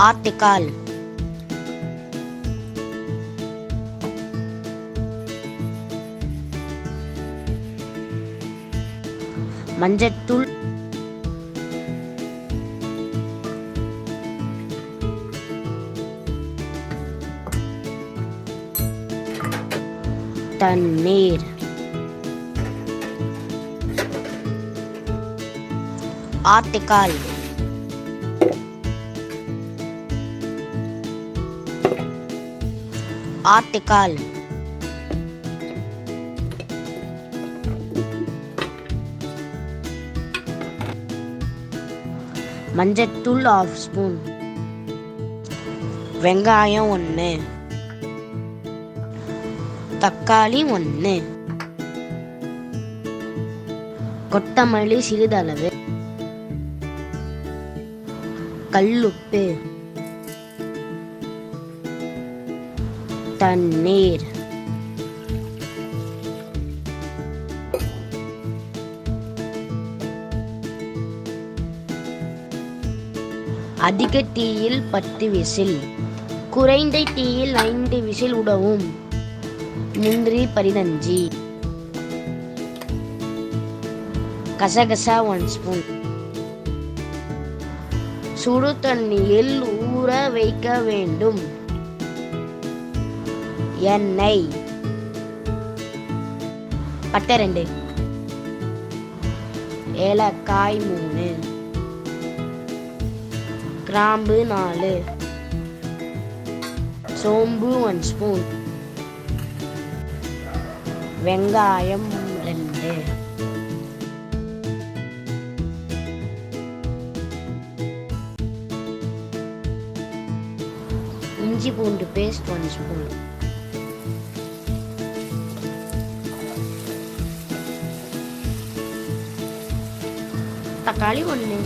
ஆட்டுக்கால், மஞ்சத்தூள், தண்ணீர், ஆட்டுக்கால், ஆட்டுக்கால், மஞ்சத்தூள் 1/2 ஸ்பூன், வெங்காயம் 1, தக்காளி 1, கொத்தமல்லி சிறிதளவு, கல்லுப்பு, தண்ணீர், அதிக தீயில் 10 விசில், குறைந்த தீயில் 5 விசில் விடவும். முந்திரி 15, கசகசா 1 ஸ்பூன், சுடு தண்ணியில் ஊற வைக்க வேண்டும். எண்ணெய், பட்டை 2, ஏலக்காய் 3, கிராம்பு 4, சோம்பு 1 ஸ்பூன், வெங்காயம் 2, இஞ்சி பூண்டு பேஸ்ட் 1 ஸ்பூன், தக்காளி 1,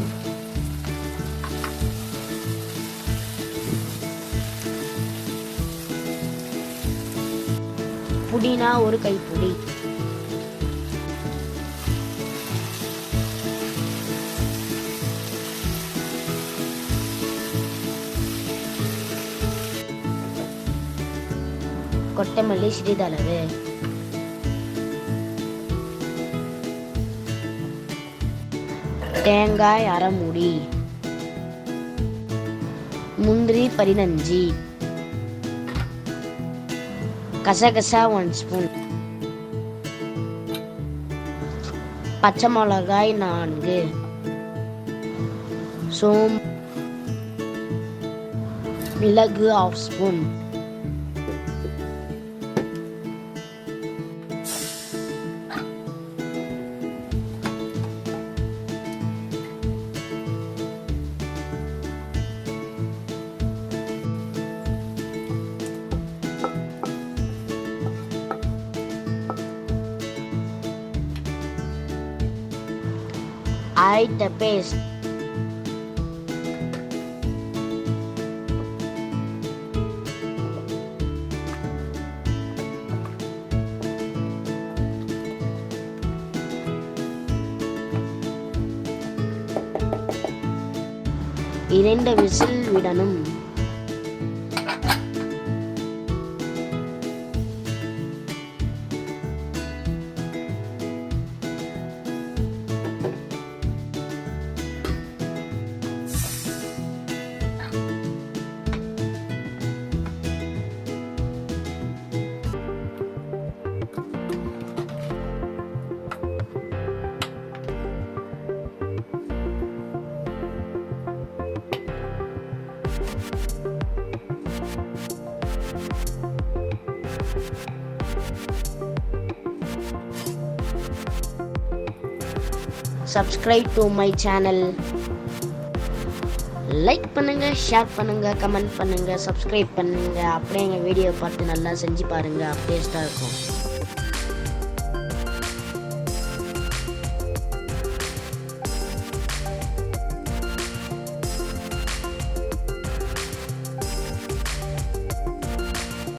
புதினா 1 கைப்பிடி, கொத்தமல்லி சிறிதளவு, தேங்காய் 1/2 மூடி, முந்திரி 15, கசகசா 1 ஸ்பூன், பச்சை மிளகாய் 4, சோம்பு, மிளகு 1/2 ஸ்பூன், the paste, இரண்டு விசில் விடணும். Subscribe to my channel. Like பண்ணுங்க, ஷேர் பண்ணுங்க, கமெண்ட் பண்ணுங்க, சப்ஸ்கிரைப் பண்ணுங்க. அப்படியே எங்கள் வீடியோ பார்த்து நல்லா செஞ்சு பாருங்க. டேஸ்ட்டாக இருக்கும்.